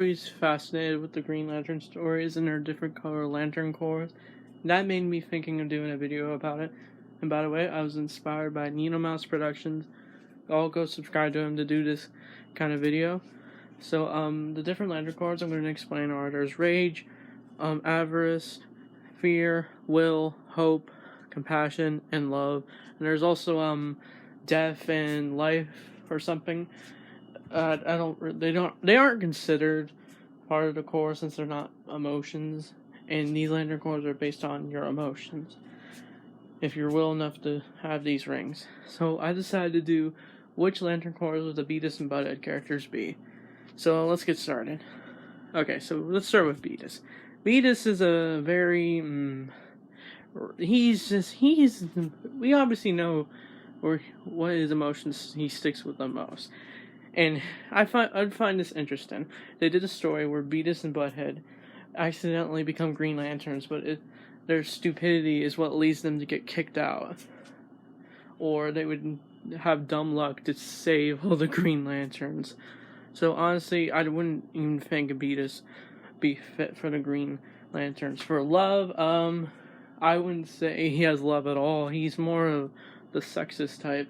always fascinated with the Green Lantern stories and their different color lantern cores. That made me thinking of doing a video about it. And by the way, I was inspired by Nino Mouse Productions. I'll go subscribe to him to do this kind of video. So, the different lantern cores I'm going to explain are: there's rage, avarice, fear, will, hope, compassion, and love. And there's also death and life or something. They aren't considered part of the core since they're not emotions, and these lantern cores are based on your emotions, if you're will enough to have these rings. So I decided to do which lantern cores would the Beavis and Butthead characters be. So let's get started. Okay, so let's start with Beavis. Beavis is a very, we obviously know what his emotions he sticks with the most. And I'd find this interesting. They did a story where Beavis and Butthead accidentally become Green Lanterns, but their stupidity is what leads them to get kicked out. Or they would have dumb luck to save all the Green Lanterns. So honestly, I wouldn't even think Beavis be fit for the Green Lanterns. For love, I wouldn't say he has love at all. He's more of the sexist type,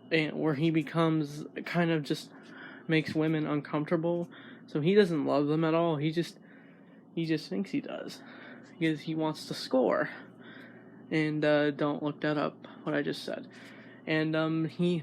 and where he becomes kind of just makes women uncomfortable. So he doesn't love them at all. He just thinks he does because he wants to score. And don't look that up, what I just said. And he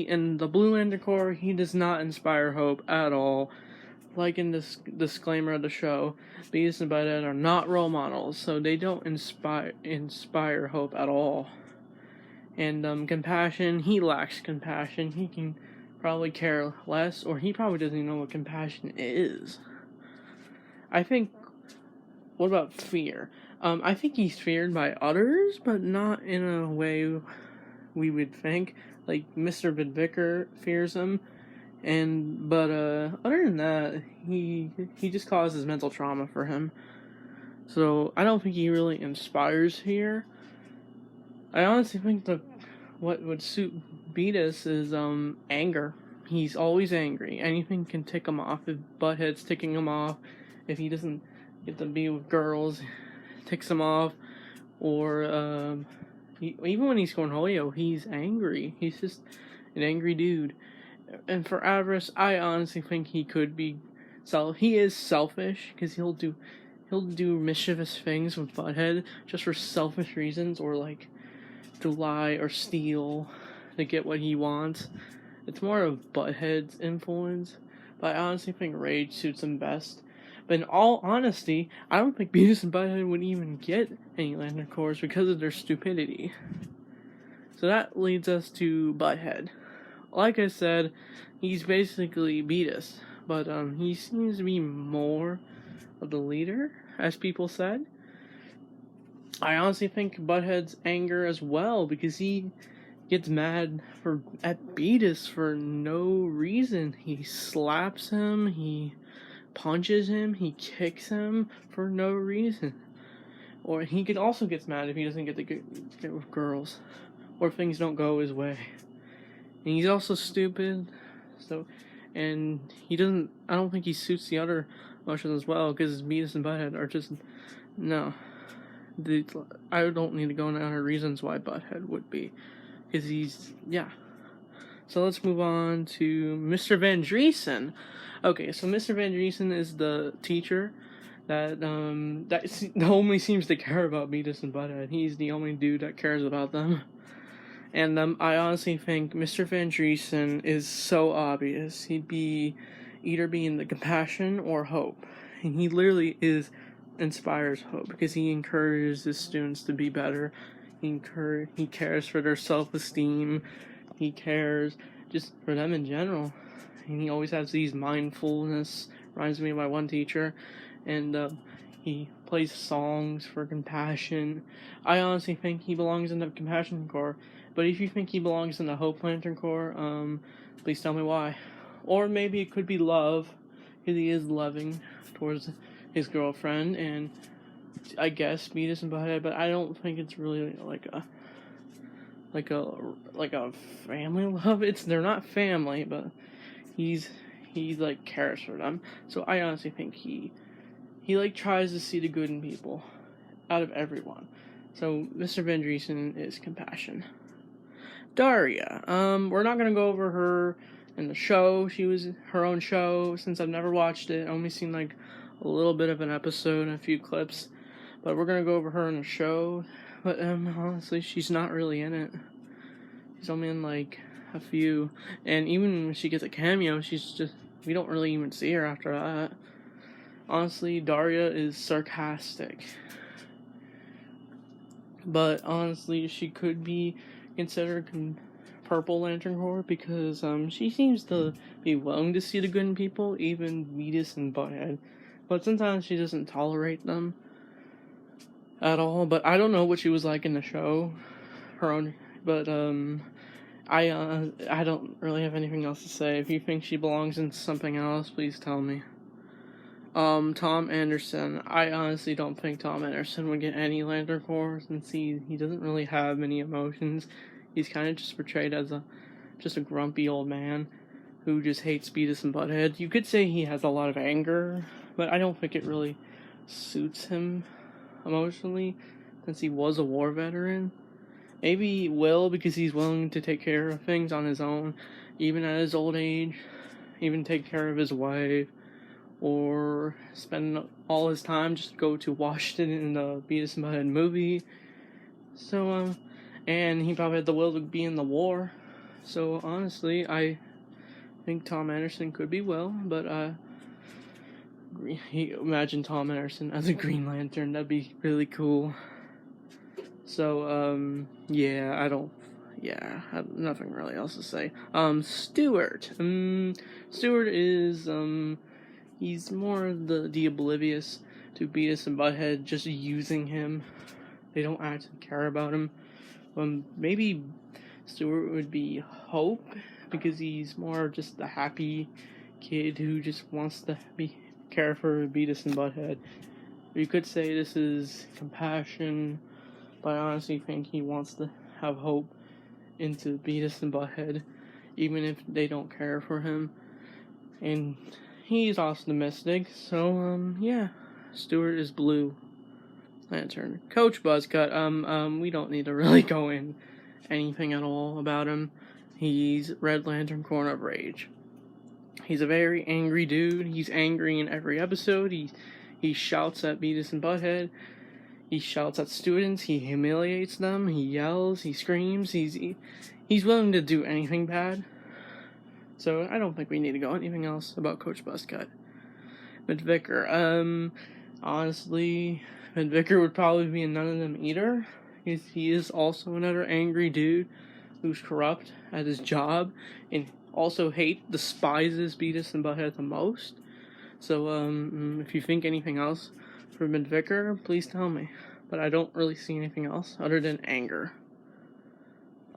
in the Blue Lantern Corps, he does not inspire hope at all. Like in this disclaimer of the show, Beavis and Butthead are not role models, so they don't inspire hope at all. And compassion, he lacks compassion. He can probably care less, or he probably doesn't even know what compassion is. I think, what about fear? I think he's feared by others, but not in a way we would think. Like, Mr. Vicar fears him, but other than that, he just causes mental trauma for him. So, I don't think he really inspires fear. I honestly think what would suit Beavis is anger. He's always angry. Anything can tick him off. If Butthead's ticking him off, if he doesn't get to be with girls, ticks him off. Or even when he's Cornholio, he's angry. He's just an angry dude. And for avarice, I honestly think he could be he is selfish, because he'll do mischievous things with Butthead just for selfish reasons, or like to lie or steal to get what he wants. It's more of Butthead's influence, but I honestly think rage suits him best. But in all honesty, I don't think Beavis and Butthead would even get any Lantern Corps because of their stupidity. So that leads us to Butthead. Like I said, he's basically Beavis, but he seems to be more of the leader, as people said. I honestly think Butthead's anger as well, because he gets mad at Beavis for no reason. He slaps him, he punches him, he kicks him for no reason. Or he also gets mad if he doesn't get to get with girls, or things don't go his way. And he's also stupid, and I don't think he suits the other emotions as well, because Beavis and Butthead are just, no. I don't need to go into other reasons why Butthead would be, because So let's move on to Mr. Vandersen. Okay, so Mr. Vandersen is the teacher that only seems to care about Beavis and Butthead. He's the only dude that cares about them. And I honestly think Mr. Vandersen is so obvious. He'd be either being the compassion or hope. And he literally inspires hope, because he encourages his students to be better. He cares for their self-esteem. He cares just for them in general. And he always has these mindfulness, reminds me of my one teacher. And he plays songs for compassion. I honestly think he belongs in the Compassion Corps. But if you think he belongs in the Hope Lantern Corps, please tell me why. Or maybe it could be love, because he is loving towards his girlfriend, and I guess Beavis and Butthead, but I don't think it's really like a family love. They're not family, but he's he like cares for them. So I honestly think he like tries to see the good in people out of everyone. So Mr. Vandersen is compassion. Daria, we're not gonna go over her in the show. She was her own show. Since I've never watched it, I only seen like a little bit of an episode and a few clips. But we're gonna go over her in the show. But honestly, she's not really in it. She's only in like a few, and even when she gets a cameo, we don't really even see her after that. Honestly, Daria is sarcastic. But honestly, she could be considered Purple Lantern Corps because she seems to be willing to see the good in people, even Beavis and Butthead. But sometimes she doesn't tolerate them at all. But I don't know what she was like in the show, her own. But I don't really have anything else to say. If you think she belongs in something else, please tell me. Tom Anderson. I honestly don't think Tom Anderson would get any Lantern Corps since he doesn't really have many emotions. He's kind of just portrayed as just a grumpy old man who just hates Beavis and Butthead. You could say he has a lot of anger, but I don't think it really suits him emotionally since he was a war veteran. Maybe he will because he's willing to take care of things on his own, even at his old age, even take care of his wife, or spend all his time just go to Washington in the Beavis and Butthead movie. So, and he probably had the will to be in the war. So, honestly, I think Tom Anderson could be well, but, imagine Tom Anderson as a Green Lantern. That'd be really cool. So, yeah, I have nothing really else to say. Stuart. Stuart is, he's more the oblivious to Beavis and Butthead, just using him. They don't actually care about him. Maybe Stuart would be Hope, because he's more just the happy kid who just wants to care for Beavis and Butthead. You could say this is compassion, but I honestly think he wants to have hope into Beavis and Butthead, even if they don't care for him. And he's optimistic, so, yeah. Stuart is Blue Lantern. Coach Buzzcut, we don't need to really go in anything at all about him. He's Red Lantern Corn of Rage. He's a very angry dude. He's angry in every episode. He shouts at Beavis and Butthead. He shouts at students. He humiliates them. He yells. He screams. He's willing to do anything bad. So I don't think we need to go anything else about Coach Buzzcut. But Vicar, honestly, Vicar would probably be none of them either. He is also another angry dude who's corrupt at his job and also despises Beavis and Butthead the most. So, if you think anything else for Vicar, please tell me. But I don't really see anything else other than anger.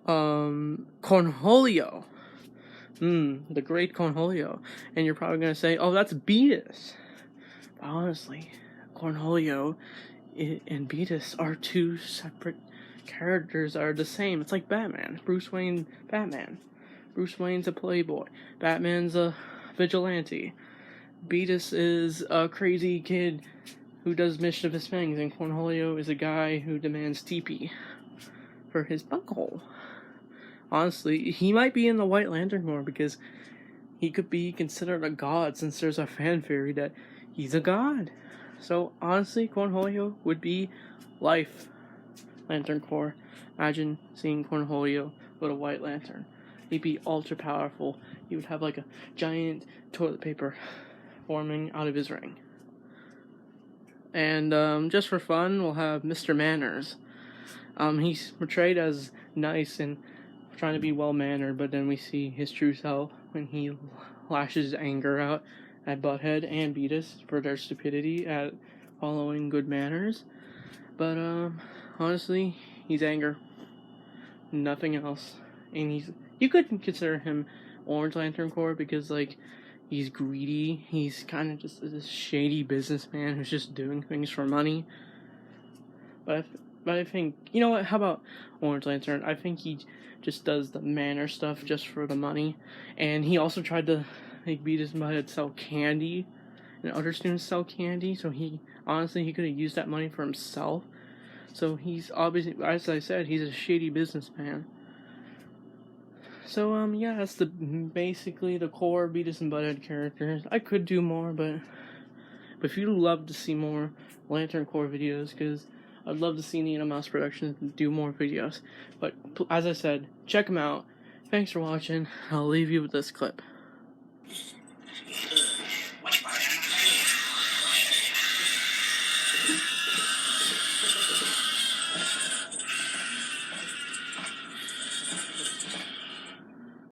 Cornholio. The great Cornholio. And you're probably going to say, oh, that's Beavis. But honestly, Cornholio and Beavis are two separate characters that are the same. It's like Batman. Bruce Wayne, Batman. Bruce Wayne's a playboy. Batman's a vigilante. Beavis is a crazy kid who does mischievous things, and Cornholio is a guy who demands TP for his bunghole. Honestly, he might be in the White Lantern Corps because he could be considered a god since there's a fan theory that he's a god. So, honestly, Cornholio would be life Lantern Corps. Imagine seeing Cornholio with a White Lantern. He'd be ultra powerful. He would have like a giant toilet paper forming out of his ring. And just for fun, we'll have Mr. Manners. He's portrayed as nice and trying to be well-mannered, but then we see his true self when he lashes his anger out at Butthead and Beavis for their stupidity at following good manners. But honestly, he's anger, nothing else. And you could consider him Orange Lantern Corps because like he's greedy. He's kind of just this shady businessman who's just doing things for money. But I think, you know what? How about Orange Lantern? I think he just does the manner stuff just for the money. And he also tried to like Beavis and Butthead sell candy, and other students sell candy. So he could have used that money for himself. So he's obviously, as I said, he's a shady businessman. So yeah, that's basically the core Beavis and Butthead characters. I could do more, but if you'd love to see more Lantern Corps videos, because I'd love to see Nina Mouse Productions do more videos. But as I said, check them out. Thanks for watching. I'll leave you with this clip.